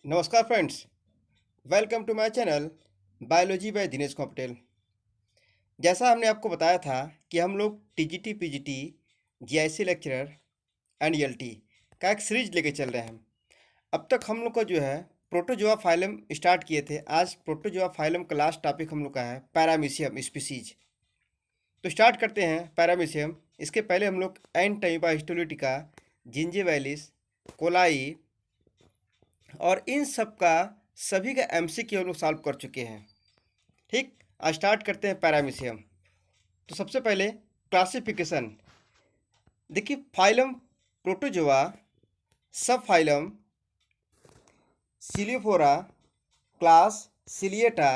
नमस्कार friends, welcome to my channel biology by Dinesh Patel. जैसा हमने आपको बताया था कि हम लोग TGT, PGT, GIC lecturer and ELT का एक सीरीज लेके चल रहे हैं। अब तक हम लोग का जो है प्रोटोजोआ फाइलम स्टार्ट किए थे। आज प्रोटोजोआ फाइलम का लास्ट टॉपिक हम लोग का है पैरामीशियम स्पीसीज। तो स्टार्ट करते हैं पैरामीशियम। इसके पहले हम लोग एंटाइबा हिस्टोलिटिका, जिंजिवैलिस, कोलाई और इन सब का सभी का एमसीक्यू हम लोग सॉल्व कर चुके हैं। ठीक, आज स्टार्ट करते हैं पैरामीशियम। तो सबसे पहले क्लासिफिकेशन देखिए, फाइलम प्रोटोजोआ, सब फाइलम सिलियोफोरा, क्लास सिलिएटा,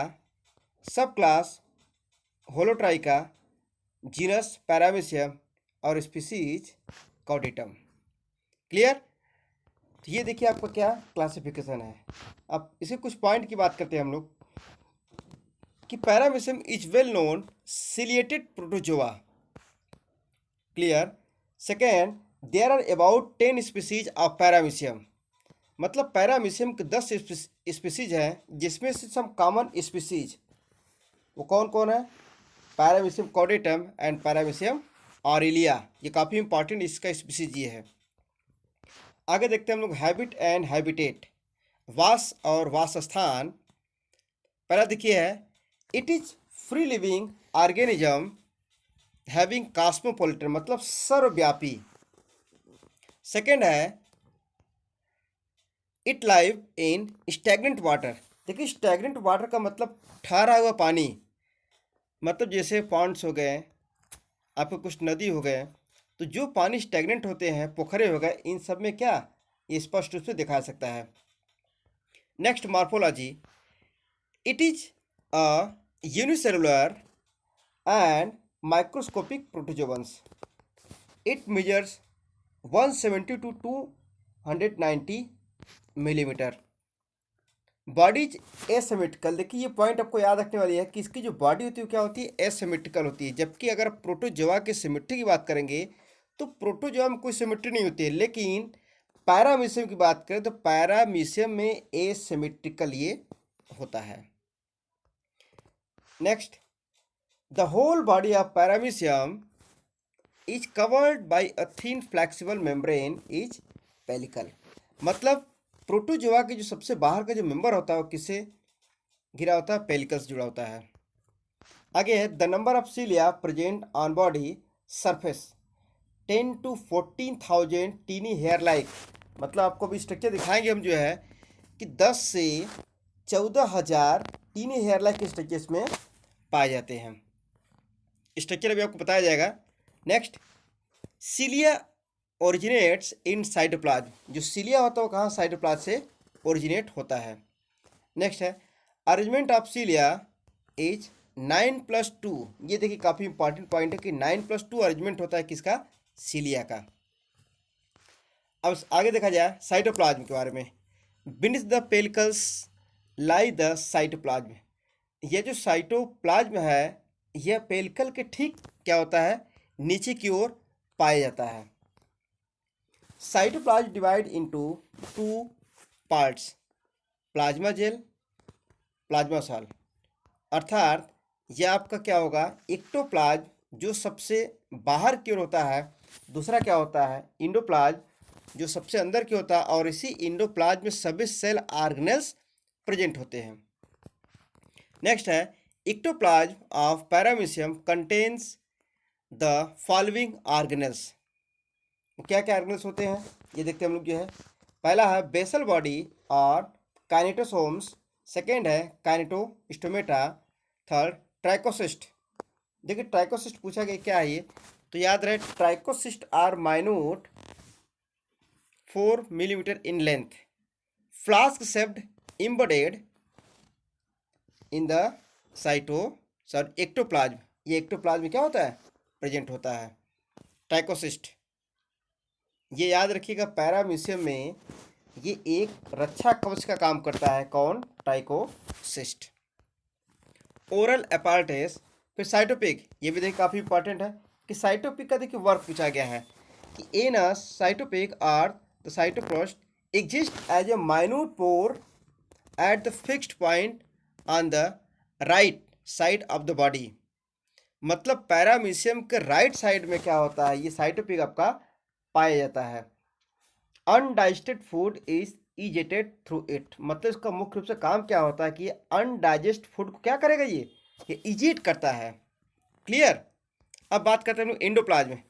सब क्लास होलोट्राइका, जीनस पैरामीशियम और स्पीसीज कॉर्डेटम। क्लियर? तो ये देखिए आपका क्या क्लासिफिकेशन है। अब इसे कुछ पॉइंट की बात करते हैं हम लोग कि paramecium is well known ciliated protozoa. Clear? Second, there are about 10 species of paramecium. मतलब पैरामीशियम के 10 स्पीसीज हैं, जिसमें से सम कॉमन स्पीसीज वो कौन कौन है? Paramecium caudatum and paramecium aurelia. ये काफ़ी इंपॉर्टेंट इसका स्पीसीज ये है। आगे देखते हैं हम लोग हैबिट एंड हैबिटेट, वास और वासस्थान। पहला देखिए है, it is free living organism having cosmopolitan, मतलब सर्वव्यापी। सेकेंड है, it live in stagnant water. देखिए, स्टैग्नेंट वाटर का मतलब ठहरा हुआ पानी, मतलब जैसे पॉन्ड्स हो गए, आपके कुछ नदी हो गए, तो जो पानी स्टैग्नेंट होते हैं, पोखरे हो गए, इन सब में क्या ये स्पष्ट रूप से दिखा सकता है। Next, morphology, it is a unicellular and microscopic protozoans. It measures 170 to 290 millimetre. Body is asymmetrical. देखिए, ये पॉइंट आपको याद रखने वाली है कि इसकी जो बॉडी होती है वो क्या होती है? एसिमेट्रिकल होती है। जबकि अगर प्रोटोजोआ के सिमेट्री की बात करेंगे तो प्रोटोजोआ में कोई सिमेट्री नहीं होती है, लेकिन पैरामीशियम की बात करें तो पैरामीशियम में एसिमेट्रिकल ये होता है। Next, the whole body of paramecium is covered by a thin flexible membrane is pellicle. मतलब प्रोटोजोआ के जो सबसे बाहर का जो मेंबर होता है वो किससे घिरा होता है? पेलिकल से जुड़ा होता है। आगे है, the number of cilia present on body surface 10 to 14,000 tiny hair like. मतलब आपको अभी स्ट्रक्चर दिखाएंगे हम, जो है कि 10 से 14,000 टीनी हेयर लाइक के स्ट्रक्चर्स में पाए जाते हैं। स्ट्रक्चर अभी आपको बताया जाएगा। Next, cilia originates in cytoplasm. जो सीलिया होता है वो कहाँ? साइटोप्लाज्म से ओरिजिनेट होता है। नेक्स्ट है, अरेंजमेंट ऑफ सीलिया इज 9+2। ये देखिए काफ़ी इंपॉर्टेंट पॉइंट है कि 9+2 अरेंजमेंट होता है किसका? सीलिया का। अब आगे देखा जाए साइटोप्लाज्म के बारे में। Beneath the pellicles lie the cytoplasm. ये जो साइटोप्लाज्म है यह पेलिकल के ठीक क्या होता है? नीचे की ओर पाया जाता है। Cytoplasm divide into 2 parts, plasma gel, plasma sol. अर्थात यह आपका क्या होगा? एक्टोप्लाज्म जो सबसे बाहर की ओर होता है, दूसरा क्या होता है? इंडोप्लाज्म जो सबसे अंदर की होता है, और इसी इंडोप्लाज्म में सभी सेल ऑर्गेनेल्स प्रेजेंट होते हैं। नेक्स्ट है, ectoplasm of paramecium contains the following organelles. क्या क्या ऑर्गेनेल्स होते हैं ये देखते हैं हम लोग। जो है पहला है बेसल बॉडी और काइनेटोसोम्स। सेकेंड है काइनेटोस्टोमेटा। Third, trichocyst. देखिए, ट्राइकोसिस्ट पूछा गया क्या है ये, तो याद रहे trichocyst are minute 4 millimetre in length, flask shaped, embedded in the ectoplasm. ये एक्टोप्लाज्म में क्या होता है? प्रेजेंट होता है ट्राइकोसिस्ट। ये याद रखिएगा, पैरामीशियम में ये एक रक्षा कवच का काम करता है। कौन? ट्राइकोसिस्ट। ओरल एपार्टेस। फिर साइटोपिक, ये भी देखिए काफ़ी इंपॉर्टेंट है कि साइटोपिक का देखिए वर्क पूछा गया है कि in a cytopyge or the cytoplast exist as a minute pore at the fixed point on the right side of the body. मतलब पैरामीशियम के राइट साइड में क्या होता है, ये साइटोपिक आपका पाया जाता है। Undigested food is egested through it. मतलब इसका मुख्य रूप से काम क्या होता है कि ये अनडाइजेस्ट फूड को क्या करेगा, ये इजेट करता है। क्लियर। अब बात करते हैं एंडोप्लाज्म में।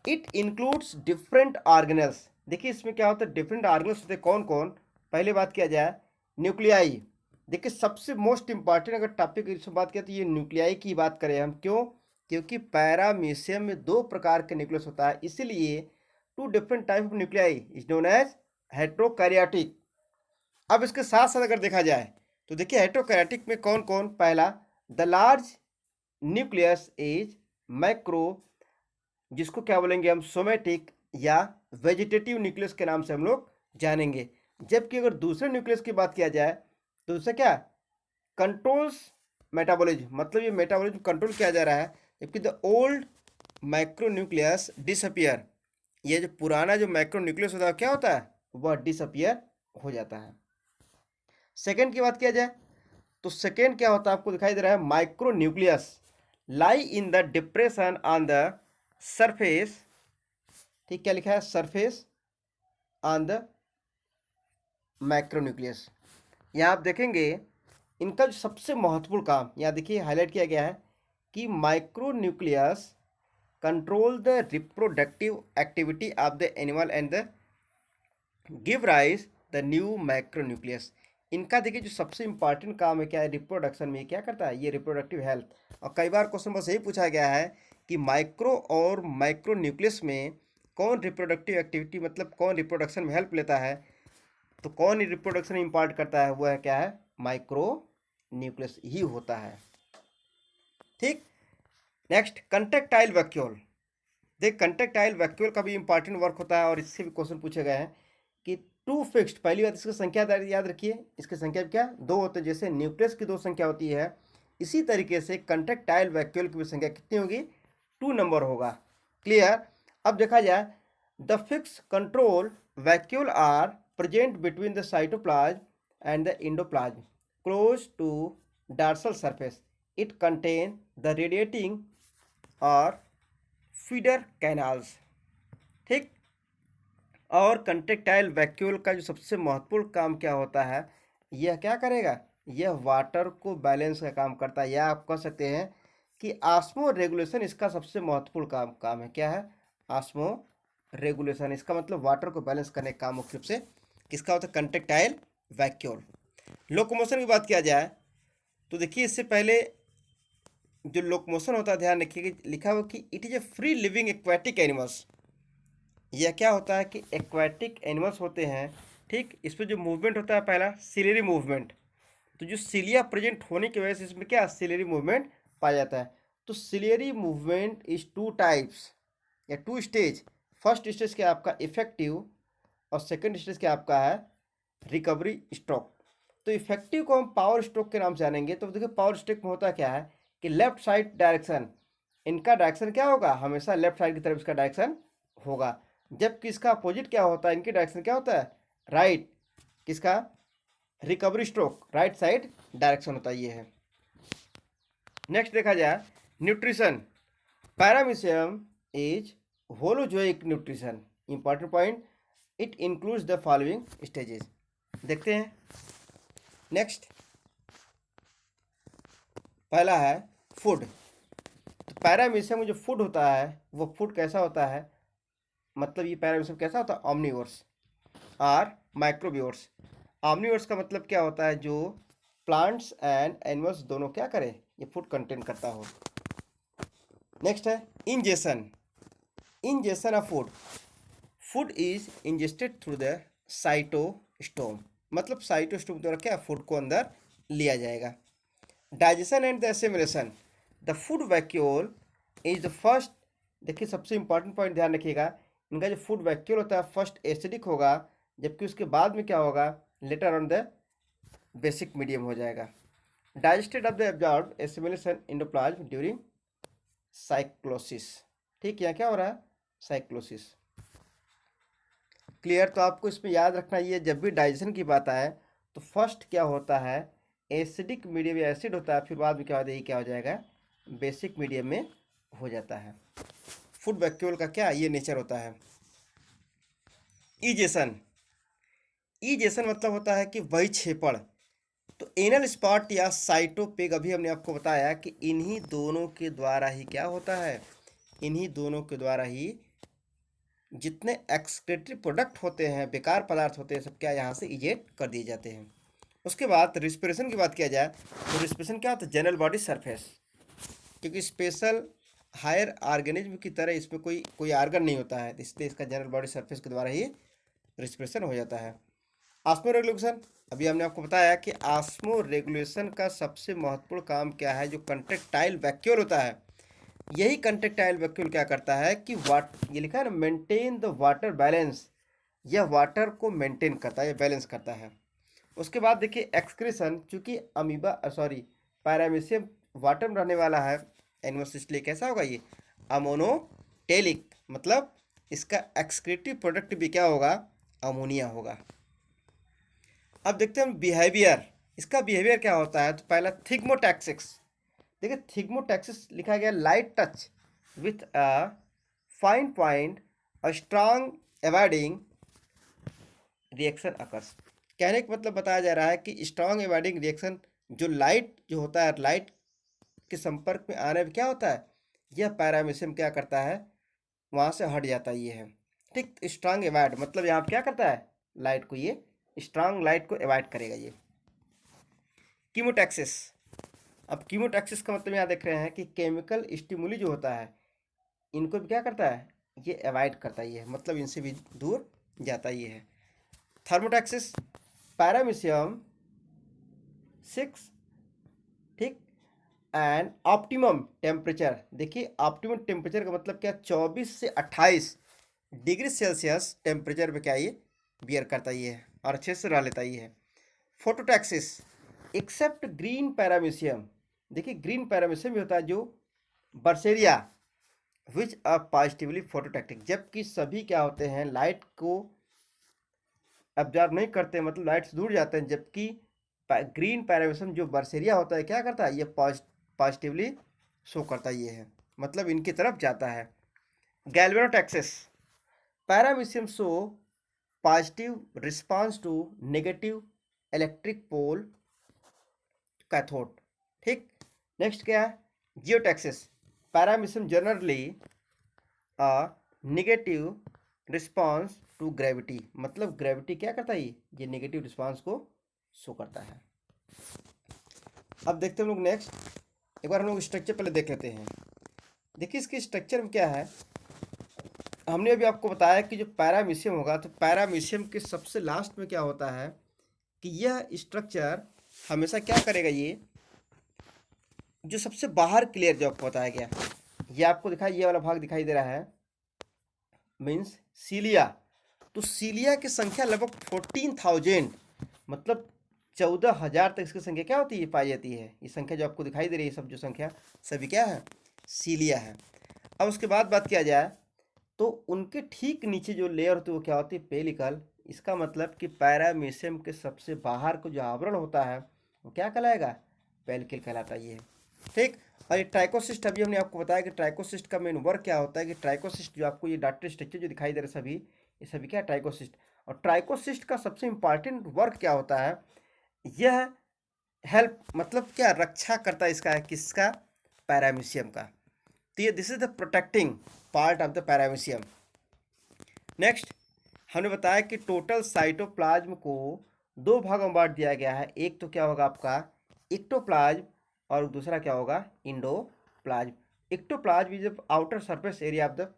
It includes different organelles. देखिए इसमें क्या होता है, डिफरेंट ऑर्गेनल्स होते हैं। कौन कौन? पहले बात किया जाए न्यूक्लियाई। देखिए सबसे मोस्ट इंपॉर्टेंट अगर टॉपिक इसमें बात किया तो ये न्यूक्लियाई की बात करें हम। क्यों? क्योंकि पैरामीशियम में दो प्रकार के न्यूक्लियस होता है, इसीलिए two different type of nuclei is known as heterokaryotic. अब इसके साथ साथ अगर देखा जाए तो देखिए हेट्रोकैरियोटिक में कौन कौन? पहला, the large nucleus is macro, जिसको क्या बोलेंगे हम, सोमेटिक या वेजिटेटिव न्यूक्लियस के नाम से हम लोग जानेंगे। जबकि अगर दूसरे न्यूक्लियस की बात किया जाए तो दूसरा क्या, कंट्रोल्स मेटाबॉलिज्म। मतलब ये मेटाबॉलिज्म कंट्रोल किया जा रहा है। जबकि the old micro nucleus disappear, ये जो पुराना जो माइक्रो न्यूक्लियस होता है क्या होता है, वह डिसअपियर हो जाता है। सेकेंड की बात किया जाए तो सेकेंड क्या होता है, आपको दिखाई दे रहा है micro nucleus lie in the depression on the surface. ठीक, क्या लिखा है, सरफेस ऑन द माइक्रोन्यूक्लियस। यहाँ आप देखेंगे इनका जो सबसे महत्वपूर्ण काम, यहाँ देखिए हाईलाइट किया गया है कि micronucleus control the reproductive activity of the animal and the give rise the new micronucleus. इनका देखिए जो सबसे इंपॉर्टेंट काम है क्या है, रिप्रोडक्शन में क्या करता है, ये रिप्रोडक्टिव हेल्थ। और कई बार क्वेश्चन बस यही पूछा गया है कि माइक्रो और माइक्रो न्यूक्लियस में कौन रिप्रोडक्टिव एक्टिविटी, मतलब कौन रिप्रोडक्शन में हेल्प लेता है। तो कौन रिप्रोडक्शन इम्पार्ट करता है, वो है क्या है, माइक्रो न्यूक्लियस ही होता है। ठीक। Next, contractile vacuole. देख कंट्रेक्टाइल वैक्यूल का भी इंपॉर्टेंट वर्क होता है और इससे भी क्वेश्चन पूछे गए हैं कि टू फिक्स्ड, पहली बात इसकी संख्या याद रखिए, इसकी संख्या क्या, दो होते हैं। जैसे न्यूक्लियस की दो संख्या होती है, इसी तरीके से कंट्रेक्टाइल वैक्यूल की भी संख्या कितनी होगी, 2 नंबर होगा। क्लियर। अब देखा जाए the fix control vacuole are present between the cytoplasm and the endoplasm close to dorsal surface. It contain the radiating और फीडर कैनाल्स। ठीक। और कंट्रेक्टाइल वैक्यूल का जो सबसे महत्वपूर्ण काम क्या होता है, यह क्या करेगा, यह वाटर को बैलेंस का काम करता है। या आप कह सकते हैं कि आस्मो रेगुलेशन इसका सबसे महत्वपूर्ण काम है। क्या है, आस्मो रेगुलेशन। इसका मतलब वाटर को बैलेंस करने का काम मुख्य रूप से किसका होता है, कंट्रेक्टाइल वैक्यूल। लोकोमोशन की बात किया जाए तो देखिए इससे पहले जो लोकोमोशन होता है, ध्यान रखिए कि लिखा हुआ कि it is a free living aquatic animals. यह क्या होता है कि एक्वेटिक एनिमल्स होते हैं। ठीक, इस पर जो मूवमेंट होता है, पहला सिलेरी मूवमेंट। तो जो सिलिया प्रेजेंट होने की वजह से इसमें क्या सिलेरी मूवमेंट पाया जाता है। तो सिलेरी मूवमेंट इज 2 टाइप्स या 2 स्टेज। फर्स्ट स्टेज क्या आपका इफेक्टिव और सेकंड स्टेज क्या आपका है रिकवरी स्ट्रोक। तो इफेक्टिव को हम पावर स्ट्रोक के नाम से जानेंगे। तो देखिए पावर स्ट्रोक में होता क्या है कि लेफ्ट साइड डायरेक्शन, इनका डायरेक्शन क्या होगा, हमेशा लेफ्ट साइड की तरफ इसका डायरेक्शन होगा। जबकि इसका अपोजिट क्या होता है, इनकी डायरेक्शन क्या होता है, राइट। किसका, recovery stroke right side direction होता है, ये है। नेक्स्ट देखा जाए nutrition. Paramecium is holozoic nutrition. Important point, it includes the following stages. देखते हैं। नेक्स्ट, पहला है फूड। तो पैरामीशियम में जो फूड होता है वो फूड कैसा होता है, मतलब ये पैरामीशियम कैसा होता है, ऑमनीवोर्स और माइक्रोबियोर्स। ऑमनीवोर्स का मतलब क्या होता है, जो प्लांट्स एंड एनिमल्स दोनों क्या करें, ये फूड कंटेन करता हो। नेक्स्ट है ingestion. Ingestion of food, food is ingested through the cytostome. मतलब साइटोस्टोम द्वारा क्या फूड को अंदर लिया जाएगा। Digestion and the assimilation, the food vacuole is the first. देखिए सबसे इंपॉर्टेंट पॉइंट ध्यान रखिएगा, इनका जो फूड वैक्यूल होता है फर्स्ट एसिडिक होगा, जबकि उसके बाद में क्या होगा, later on the basic medium हो जाएगा। Digested of the absorb assimilation endoplasm during cyclosis. ठीक, यहाँ क्या हो रहा है, साइक्लोसिस। क्लियर। तो आपको इसमें याद रखना, ये जब भी डाइजेशन की बात आए तो फर्स्ट क्या होता है, एसिडिक मीडियम या एसिड होता है, फिर बाद में क्या होता है, ये क्या हो जाएगा, बेसिक मीडियम में हो जाता है। फूड वैक्यूल का क्या ये नेचर होता है। इजेशन, इजेशन मतलब होता है कि वहिक्षेपण। तो एनल स्पॉट या साइटोपेग अभी हमने आपको बताया कि इन्हीं दोनों के द्वारा ही क्या होता है, इन्हीं दोनों के द्वारा ही जितने एक्सक्रीटरी प्रोडक्ट होते हैं, बेकार पदार्थ होते हैं, सब क्या यहाँ से इजेक्ट कर दिए जाते हैं। उसके बाद रिस्पिरेशन की बात किया जाए तो रिस्पिरेशन क्या होता है, जनरल बॉडी सरफेस, क्योंकि स्पेशल हायर ऑर्गेनिज्म की तरह इसमें कोई आर्गन नहीं होता है, इसलिए इसका जनरल बॉडी सरफेस के द्वारा ही रिस्पिरेशन हो जाता है। आस्मो रेगुलेशन, अभी हमने आपको बताया कि आस्मो रेगुलेशन का सबसे महत्वपूर्ण काम क्या है, जो कंट्रेक्टाइल वैक्यूल होता है, यही कंट्रेक्टाइल वैक्यूल क्या करता है कि ये लिखा है ना, मेंटेन द वाटर बैलेंस, यह वाटर को मेंटेन करता है, बैलेंस करता है। उसके बाद देखिए एक्सक्रीशन, चूंकि अमीबा सॉरी पैरामीशियम वाटर में रहने वाला है एनिमल्स, इसलिए कैसा होगा ये अमोनोटेलिक, मतलब इसका एक्सक्रीटिव प्रोडक्ट भी क्या होगा, अमोनिया होगा। अब देखते हैं बिहेवियर, इसका बिहेवियर क्या होता है। तो पहला थिग्मोटैक्सिस, देखिए थिग्मोटैक्सिस लिखा गया light touch with a fine point a strong avoiding reaction occurs. कहने का मतलब बताया जा रहा है कि स्ट्रांग एवॉइडिंग रिएक्शन, जो लाइट जो होता है, लाइट के संपर्क में आने में क्या होता है, यह पैरामीशियम क्या करता है, वहाँ से हट जाता है, ये है ठीक। स्ट्रांग एवॉइड मतलब यहाँ पे क्या करता है, लाइट को, ये स्ट्रांग लाइट को एवॉइड करेगा ये। कीमोटैक्सिस, अब कीमोटैक्सिस का मतलब यहाँ देख रहे हैं कि केमिकल स्टिमुली जो होता है, इनको भी क्या करता है, ये अवॉइड करता ही है, मतलब इनसे भी दूर जाता ही है। थर्मोटैक्सिस, पैरामीशियम 6 ठीक एंड ऑप्टिमम टेम्परेचर, देखिए ऑप्टिमम टेम्परेचर का मतलब क्या, 24 से 28 डिग्री सेल्सियस टेम्परेचर पे क्या ये बियर करता ही है और अच्छे से रह लेता ही है। फोटोटैक्सिस, एक्सेप्ट ग्रीन पैरामीशियम, देखिए ग्रीन पैरामीशियम भी होता है जो बर्सेरिया विच आर पॉजिटिवली फोटोटैक्टिक, जबकि सभी क्या होते हैं, लाइट को ऑब्जर्व नहीं करते, मतलब लाइट से दूर जाते हैं, जबकि ग्रीन पैरामीशियम जो बर्सेरिया होता है क्या करता है, ये पॉजिटिवली शो करता ये है, मतलब इनकी तरफ जाता है। Galvanotaxis, paramecium show positive response to negative electric pole cathode ठीक। नेक्स्ट क्या है, geotaxis, paramecium generally a negative response to gravity, मतलब ग्रेविटी क्या करता है, ये नेगेटिव रिस्पांस को शो करता है। अब देखते हैं हम लोग नेक्स्ट, एक बार हम लोग स्ट्रक्चर पहले देख लेते हैं। देखिए इसके स्ट्रक्चर में क्या है, हमने अभी आपको बताया कि जो पैरामीशियम होगा, तो पैरामीशियम के सबसे लास्ट में क्या होता है कि यह स्ट्रक्चर हमेशा क्या करेगा, ये जो सबसे बाहर क्लियर जो आपको बताया गया, ये आपको दिखाई, ये वाला भाग दिखाई दे रहा है, मीन्स सीलिया। तो सीलिया की संख्या लगभग 14,000, मतलब 14,000 तक इसकी संख्या क्या होती है, पाई जाती है। ये संख्या जो आपको दिखाई दे रही है, सब जो संख्या सभी क्या है, सीलिया है। अब उसके बाद बात किया जाए तो उनके ठीक नीचे जो लेयर होती है वो क्या होती है, पेलिकल। इसका मतलब कि पैरामीशियम के सबसे बाहर को जो आवरण होता है वो क्या कहलाएगा, पेलिकल कहलाता है ये ठीक। और ये ट्राइकोसिस्ट, अभी हमने आपको बताया कि ट्राइकोसिस्ट का मेन वर्क क्या होता है, कि ट्राइकोसिस्ट जो आपको ये डाक्टर स्ट्रक्चर जो दिखाई दे रहे सभी, ये सभी क्या ट्राइकोसिस्ट। और ट्राइकोसिस्ट का सबसे इंपॉर्टेंट वर्क क्या होता है, यह हेल्प मतलब क्या, रक्षा करता है इसका है, किसका, पैरामीशियम का। तो ये this is the protecting part of the paramecium. Next हमने बताया कि टोटल साइटोप्लाज्म को दो भागों में बांट दिया गया है, एक तो क्या होगा आपका इक्टोप्लाज्म और दूसरा क्या होगा endoplasm. Ectoplasm is the outer surface area of the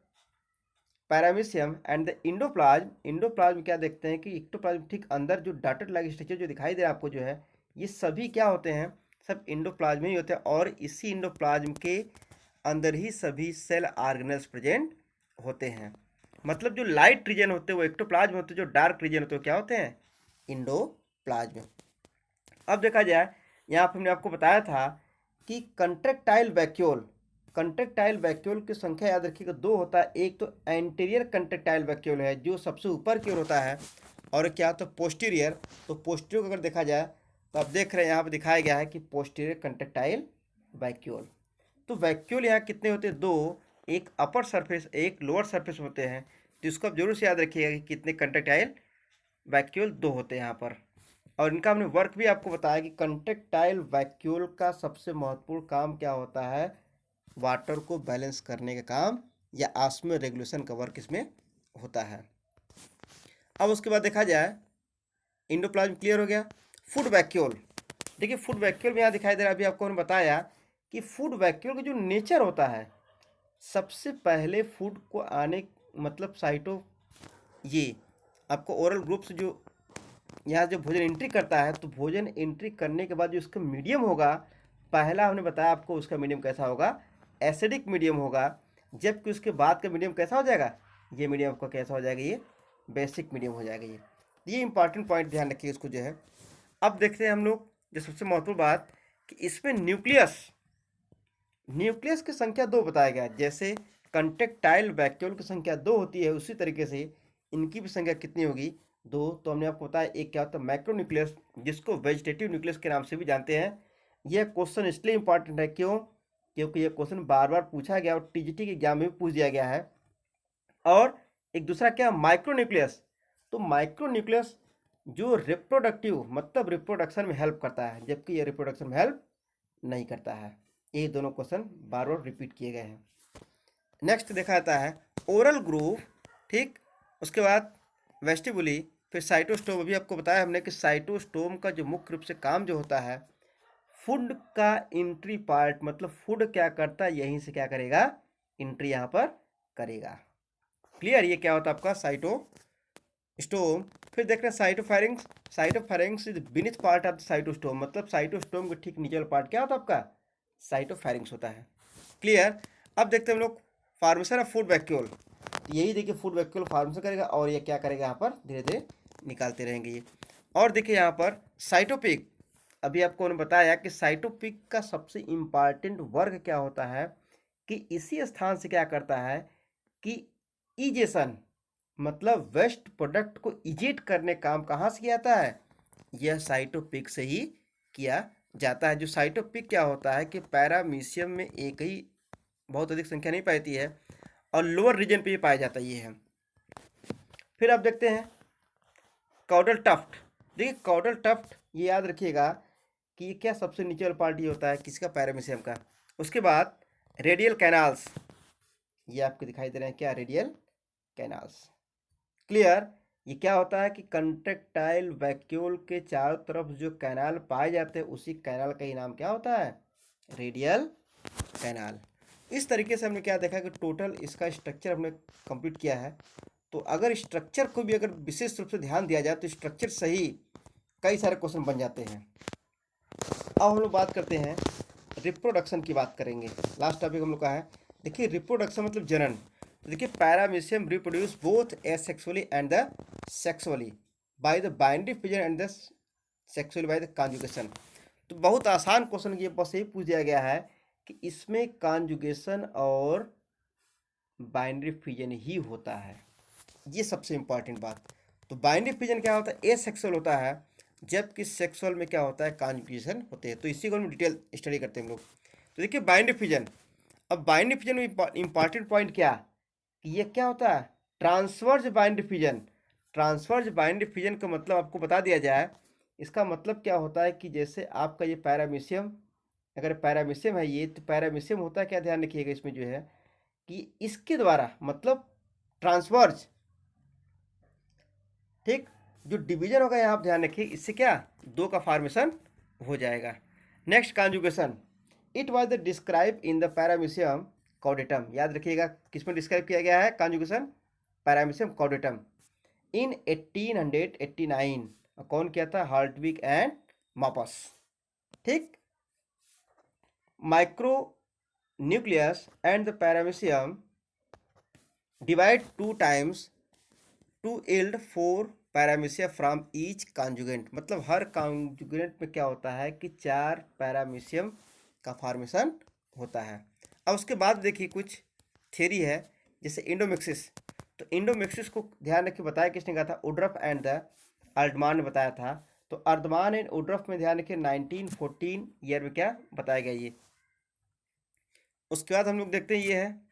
paramecium and the endoplasm, endoplasm क्या देखते हैं कि इक्टोप्लाज्म ठीक अंदर जो डॉटेड लाइक स्ट्रक्चर जो दिखाई दे रहा है आपको जो है, ये सभी क्या होते हैं, सब इंडोप्लाज्म ही होते हैं, और इसी इंडोप्लाज्म के अंदर ही सभी सेल ऑर्गेनेल्स प्रेजेंट होते हैं। मतलब जो लाइट रीजन होते हैं वो एक्टोप्लाज्म होते हैं, जो डार्क रीजन होते हैं क्या होते हैं, इंडोप्लाज्म। अब देखा जाए, यहाँ पर हमने आपको बताया था कि कंट्रेक्टाइल वैक्यूल, कंट्रेक्टाइल वैक्यूल की संख्या याद रखिएगा दो होता है, एक तो एंटीरियर कंट्रेक्टाइल वैक्यूल है जो सबसे ऊपर की ओर होता है, और क्या होता है पोस्टीरियर। तो पोस्टीरियर को अगर देखा जाए तो आप देख रहे हैं यहाँ पर दिखाया गया है कि पोस्टीरियर कंट्रेक्टाइल वैक्यूल। तो वैक्यूल यहाँ कितने होते हैं? दो, एक अपर सरफेस एक लोअर सरफेस होते हैं। तो इसको आप जरूर से याद रखिएगा कि कितने कंट्रेक्टाइल वैक्यूल दो होते हैं यहाँ पर। और इनका हमने वर्क भी आपको बताया कि कंट्रेक्टाइल वैक्यूल का सबसे महत्वपूर्ण काम क्या होता है? वाटर को बैलेंस करने का काम या ऑस्मो रेगुलेशन का वर्क इसमें होता है। अब उसके बाद देखा जाए इंडोप्लाज्म क्लियर हो गया। फूड वैक्यूल, देखिए फूड वैक्यूल में यहाँ दिखाई दे रहा है, अभी आपको हमने बताया कि फूड वैक्यूल का जो नेचर होता है, सबसे पहले फूड को आने मतलब साइटो ये आपको ओरल ग्रुप से जो यहाँ जो भोजन एंट्री करता है, तो भोजन एंट्री करने के बाद जो उसका मीडियम होगा, पहला हमने बताया आपको उसका मीडियम कैसा होगा? एसिडिक मीडियम होगा। जबकि उसके बाद का मीडियम कैसा हो जाएगा? ये मीडियम आपका कैसा हो जाएगा? ये बेसिक मीडियम हो जाएगा। ये इंपॉर्टेंट पॉइंट ध्यान रखिए इसको जो है। अब देखते हैं हम लोग जो सबसे महत्वपूर्ण बात कि इसमें न्यूक्लियस की संख्या 2 बताया गया। जैसे कंट्रेक्टाइल वैक्यूल की संख्या 2 होती है, उसी तरीके से इनकी भी संख्या कितनी होगी? 2। तो हमने आपको बताया एक क्या होता है मैक्रोन्यूक्लियस, जिसको वेजिटेटिव न्यूक्लियस के नाम से भी जानते हैं। यह क्वेश्चन इसलिए इंपॉर्टेंट है क्यों? क्योंकि यह क्वेश्चन बार बार पूछा गया और टीजीटी के एग्जाम में भी पूछ दिया गया है। और एक दूसरा क्या? माइक्रोन्यूक्लियस। तो माइक्रोन्यूक्लियस जो रिप्रोडक्टिव मतलब रिप्रोडक्शन में हेल्प करता है, जबकि ये रिप्रोडक्शन में हेल्प नहीं करता है। ये दोनों क्वेश्चन बार बार रिपीट किए गए हैं। नेक्स्ट देखा जाता है ओरल ग्रूव, ठीक। उसके बाद वेस्टिबुली, फिर साइटोस्टोम। अभी आपको बताया हमने कि साइटोस्टोम का जो मुख्य रूप से काम जो होता है, फूड का एंट्री पार्ट, मतलब फूड क्या करता है यहीं से क्या करेगा? एंट्री यहाँ पर करेगा। क्लियर? ये क्या होता है आपका साइटोस्टोम। फिर देख रहे हैं cytopharynx. Cytopharynx is beneath part of the cytostome, मतलब साइटोस्टोम के ठीक नीचे वाला पार्ट क्या होता है आपका? साइटोफैरिंग्स होता है। क्लियर? अब देखते हैं हम लोग फॉर्मेशन ऑफ फूड वैक्यूल। यही देखिए फूड वैक्यूल फॉर्मेशन करेगा और ये क्या करेगा? यहाँ पर धीरे धीरे निकालते रहेंगे ये। और देखिए यहाँ पर साइटोपिक, अभी आपको उन्होंने बताया कि साइटोपिक का सबसे इम्पॉर्टेंट वर्क क्या होता है कि इसी स्थान से क्या करता है कि इजेशन मतलब वेस्ट प्रोडक्ट को इजेट करने काम कहाँ से किया जाता है? यह साइटोपिक से ही किया जाता है। जो साइटोपिक क्या होता है कि पैरामीशियम में एक ही बहुत अधिक संख्या नहीं पाती है और लोअर रीजन पे ही पाया जाता है, ये है। फिर आप देखते हैं कॉडल टफ्ट। देखिए कॉडल टफ्ट ये याद रखिएगा कि ये क्या सबसे नीचे वाला पार्ट ये होता है किसका? पैरामीशियम का। उसके बाद रेडियल कैनाल्स, ये आपको दिखाई दे रहे हैं क्या? Radial canals. क्लियर? ये क्या होता है कि कंट्रेक्टाइल वैक्यूल के चारों तरफ जो कैनाल पाए जाते हैं, उसी कैनाल का ही नाम क्या होता है? Radial canal. इस तरीके से हमने क्या देखा कि टोटल इसका स्ट्रक्चर हमने कंप्लीट किया है। तो अगर स्ट्रक्चर को भी अगर विशेष रूप से ध्यान दिया जाए तो स्ट्रक्चर सही कई सारे क्वेश्चन बन जाते हैं। अब हम लोग बात करते हैं रिप्रोडक्शन की, बात करेंगे। लास्ट टॉपिक हम लोग का है, देखिए रिप्रोडक्शन मतलब जनन। तो देखिए paramecium reproduce both asexually and the sexually by the binary fission and the sexually by the conjugation. तो बहुत आसान क्वेश्चन ये बस यही पूछ दिया गया है कि इसमें कॉन्जुगेशन और बाइंडरी फिजन ही होता है, ये सबसे इंपॉर्टेंट बात। तो बाइंडरी फिजन क्या होता है? एसेक्सुअल होता है, जबकि सेक्सुअल में क्या होता है? कॉन्जुगेशन होते हैं। तो इसी को हम डिटेल स्टडी करते हैं हम लोग। तो देखिए बाइंडरी फिजन। अब बाइंडरी फिजन में इंपॉर्टेंट पॉइंट क्या कि ये क्या होता है? Transverse binary fission. Transverse binary fission का मतलब आपको बता दिया जाए, इसका मतलब क्या होता है कि जैसे आपका ये पैरामीशियम, अगर पैरामीशियम है ये, तो पैरामीशियम होता है क्या? ध्यान रखिएगा इसमें जो है कि इसके द्वारा मतलब ट्रांसवर्स, ठीक, जो डिवीजन होगा यहाँ आप ध्यान रखिए, इससे क्या? दो का फॉर्मेशन हो जाएगा। Next conjugation, it was the described in the paramecium caudatum. याद रखिएगा किसमें डिस्क्राइब किया गया है कॉन्जुगेशन? पैरामीशियम कॉर्डेटम इन 1889। कौन किया था? हार्टविग एंड मापस, ठीक। Micro nucleus and the paramecium divide 2 times to yield 4 paramecia from each conjugant. मतलब हर कॉन्जुगेंट में क्या होता है कि 4 पैरामीशियम का फॉर्मेशन होता है। अब उसके बाद देखिए कुछ थ्योरी है, जैसे इंडोमिक्सिस। तो इंडो मैक्सिस को ध्यान रखिए, बताया किसने कहा था? वुडरफ एंड द अर्धमान ने बताया था। तो अर्धमान एंड वुडरफ में ध्यान रखिए 1914 ईयर में क्या बताया गया ये। उसके बाद हम लोग देखते हैं ये है